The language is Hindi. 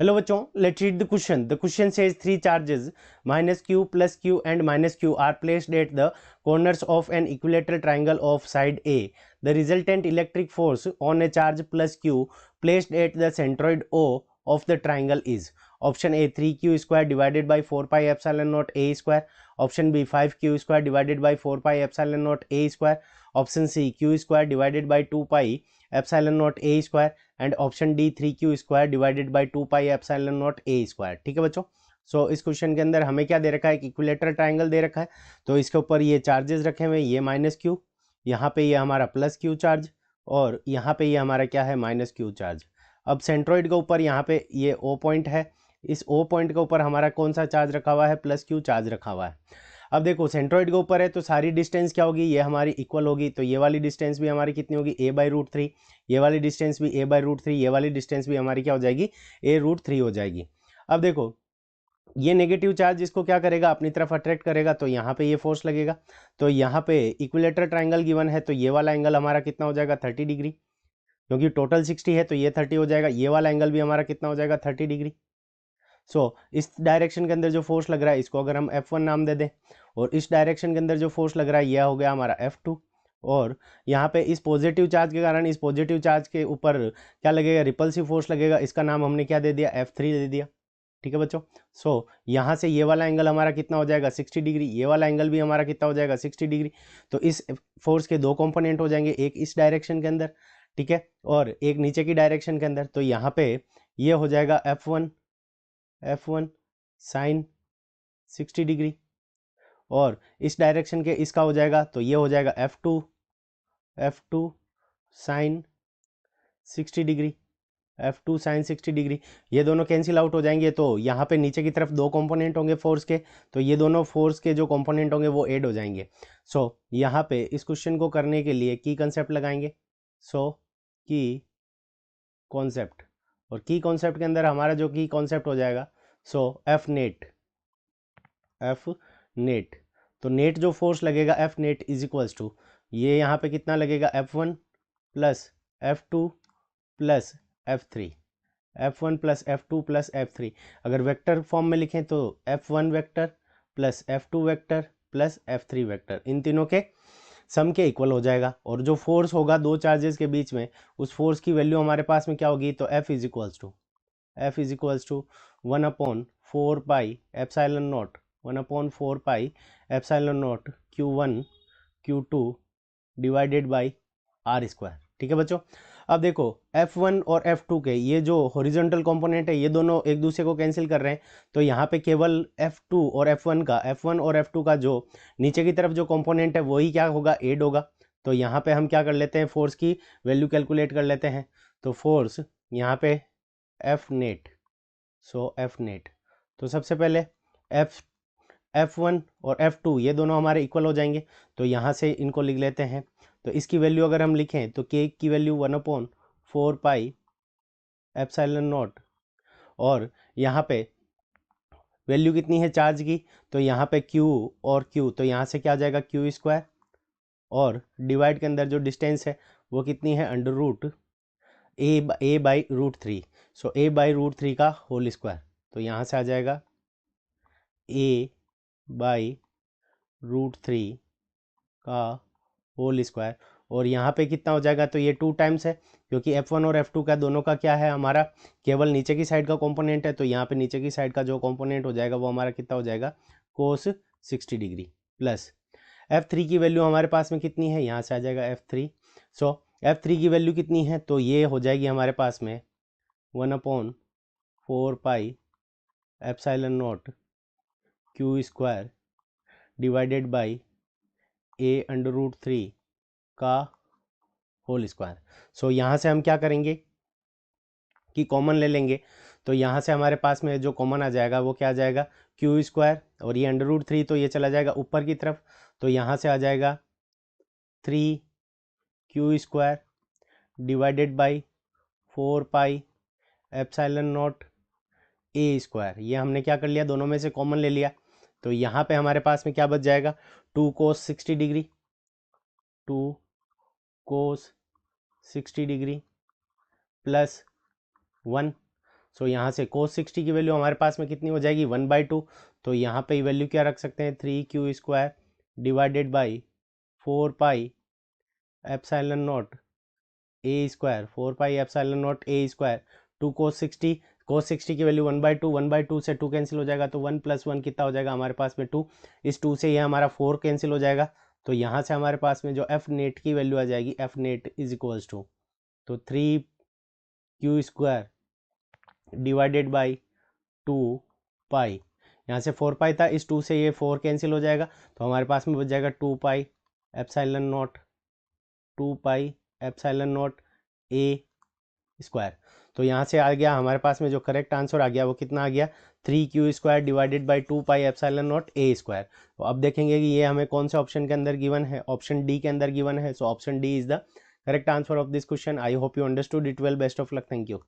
Hello बच्चों, let's read the question. The question says three charges minus q plus q and minus q are placed at the corners of an equilateral triangle of side A. The resultant electric force on a charge plus q placed at the centroid O of the triangle is option A 3q square divided by 4 pi epsilon naught A square, option B 5q square divided by 4 pi epsilon naught A square, option C q square divided by 2 pi epsilon naught A square and option D 3q square divided by 2 pi epsilon naught a square. ठीक है बच्चों, सो इस क्वेश्चन के अंदर हमें क्या दे रखा है, एक इक्विलेटरल ट्राइंगल दे रखा है। तो इसके ऊपर ये चार्जेस रखे हुए, ये माइनस क्यू, यहाँ पे ये हमारा प्लस क्यू चार्ज, और यहाँ पे ये हमारा क्या है, माइनस क्यू चार्ज। अब सेंट्रॉइड के ऊपर यहाँ पे ये ओ पॉइंट है, इस ओ पॉइंट के ऊपर हमारा कौन सा चार्ज रखा हुआ है, प्लस क्यू चार्ज रखा हुआ है। अब देखो सेंट्रॉइड के ऊपर है तो सारी डिस्टेंस क्या होगी, ये हमारी इक्वल होगी, तो ये वाली डिस्टेंस भी हमारी कितनी होगी, ए बाई रूट थ्री, ये वाली डिस्टेंस भी ए बाई रूट थ्री, ये वाली डिस्टेंस भी हमारी क्या हो जाएगी, ए रूट थ्री हो जाएगी। अब देखो ये नेगेटिव चार्ज इसको क्या करेगा, अपनी तरफ अट्रैक्ट करेगा, तो यहाँ पे ये फोर्स लगेगा। तो यहाँ पे इक्विलेटरल ट्राइंगल गिवन है, तो ये वाला एंगल हमारा कितना हो जाएगा, 30 डिग्री, क्योंकि टोटल 60 है तो ये 30 हो जाएगा। ये वाला एंगल भी हमारा कितना हो जाएगा, 30 डिग्री। सो इस डायरेक्शन के अंदर जो फोर्स लग रहा है इसको अगर हम F1 नाम दे दें, और इस डायरेक्शन के अंदर जो फोर्स लग रहा है यह हो गया हमारा F2, और यहाँ पे इस पॉजिटिव चार्ज के कारण इस पॉजिटिव चार्ज के ऊपर क्या लगेगा, रिपल्सिव फोर्स लगेगा, इसका नाम हमने क्या दे दिया, F3 दे दिया। ठीक है बच्चों, सो यहाँ से ये वाला एंगल हमारा कितना हो जाएगा, 60 डिग्री, ये वाला एंगल भी हमारा कितना हो जाएगा, 60 डिग्री। तो इस फोर्स के दो कंपोनेंट हो जाएंगे, एक इस डायरेक्शन के अंदर, ठीक है, और एक नीचे की डायरेक्शन के अंदर। तो यहाँ पे ये हो जाएगा F1 साइन 60 डिग्री, और इस डायरेक्शन के इसका हो जाएगा, तो ये हो जाएगा F2 sign 60 degree, F2 sign 60 degree. ये दोनों कैंसिल आउट हो जाएंगे, तो यहाँ पे नीचे की तरफ दो कंपोनेंट होंगे फोर्स के, तो ये दोनों फोर्स के जो कंपोनेंट होंगे वो ऐड हो जाएंगे। सो यहाँ पे इस क्वेश्चन को करने के लिए की कंसेप्ट लगाएंगे। सो की कॉन्सेप्ट, और की कॉन्सेप्ट के अंदर हमारा जो की कॉन्सेप्ट हो जाएगा, सो एफ नेट, तो नेट जो फोर्स लगेगा F net is equals to, ये यहाँ पे कितना लगेगा, F1 plus F2 plus F3, F1 plus F2 plus F3। अगर वेक्टर फॉर्म में लिखें तो F1 vector plus F2 vector plus F3 vector, इन तीनों के सम के इक्वल हो जाएगा। और जो फोर्स होगा दो चार्जेस के बीच में, उस फोर्स की वैल्यू हमारे पास में क्या होगी, तो F is equals to 1/4 pi epsilon not, 1/4 pi epsilon not Q1 Q2 divided by r square. ठीक है बच्चों, अब देखो F1 और F2 के ये जो हॉरिजॉन्टल कंपोनेंट है ये दोनों एक दूसरे को कैंसिल कर रहे हैं, तो यहाँ पे केवल F2 और F1 और F2 का जो नीचे की तरफ जो कंपोनेंट है वही क्या होगा, ऐड होगा। तो यहाँ पे हम क्या कर लेते हैं, फोर्स की वैल्यू कैलकुलेट कर लेते हैं। तो फोर्स यहाँ पे F नेट, F नेट, तो सबसे पहले F1 और F2 ये दोनों हमारे इक्वल हो जाएंगे, तो यहाँ से इनको लिख लेते हैं। तो इसकी वैल्यू अगर हम लिखें तो K की वैल्यू 1/4 पाई एप्सिलॉन नॉट, और यहाँ पे वैल्यू कितनी है चार्ज की, तो यहाँ पे Q और Q, तो यहाँ से क्या आ जाएगा, Q स्क्वायर, और डिवाइड के अंदर जो डिस्टेंस है वो कितनी है, under root a by root three, so a by root three का होल स्क्वायर, तो यहाँ से आ जाएगा ए बाई रूट थ्री का होल स्क्वायर, और यहाँ पे कितना हो जाएगा, तो ये 2 टाइम्स है, क्योंकि F1 और F2 का दोनों का क्या है, हमारा केवल नीचे की साइड का कंपोनेंट है, तो यहाँ पे नीचे की साइड का जो कंपोनेंट हो जाएगा वो हमारा कितना हो जाएगा, कोस 60 डिग्री, प्लस F3 की वैल्यू हमारे पास में कितनी है, यहाँ से आ जाएगा F3। सो F3 की वैल्यू कितनी है, तो ये हो जाएगी हमारे पास में 1/4 pi epsilon naught Q square divided by a under root three का होल स्क्वायर। सो यहाँ से हम क्या करेंगे कि कॉमन ले लेंगे, तो यहाँ से हमारे पास में जो कॉमन आ जाएगा वो क्या आ जाएगा, Q स्क्वायर, और ये अंडर रूट थ्री तो ये चला जाएगा ऊपर की तरफ, तो यहाँ से आ जाएगा 3Q square divided by 4 pi epsilon naught a square. ये हमने क्या कर लिया, दोनों में से कॉमन ले लिया, तो यहाँ पे हमारे पास में क्या बच जाएगा, 2 cos 60 degree, 2 cos 60 degree plus 1, सो यहाँ से cos 60 की वैल्यू हमारे पास में कितनी हो जाएगी 1/2। तो यहाँ पे वैल्यू क्या रख सकते हैं 3q² divided by 4 pi epsilon naught a square 4 pi epsilon naught a square two cos 60 की वैल्यू 1/2, 1/2 से 2 कैंसिल हो जाएगा तो 1 + 1 कितना हो जाएगा हमारे पास में 2। इस 2 से ये हमारा 4 कैंसिल हो जाएगा। तो यहाँ से हमारे पास में जो एफ नेट की वैल्यू आ जाएगी F net is equals to तो 3q² डिवाइडेड बाई 2 पाई, यहाँ से 4 पाई था, इस 2 से ये 4 कैंसिल हो जाएगा तो हमारे पास में बच जाएगा 2 पाई epsilon not 2 pi epsilon naught a square. तो यहाँ से आ गया हमारे पास में जो करेक्ट आंसर आ गया वो कितना आ गया 3q² divided by 2 pi epsilon naught a square. तो अब देखेंगे कि ये हमें कौन से ऑप्शन के अंदर गिवन है, ऑप्शन डी के अंदर गिवन है। So option D is the correct answer of this question. I hope you understood it well. Best of luck. Thank you.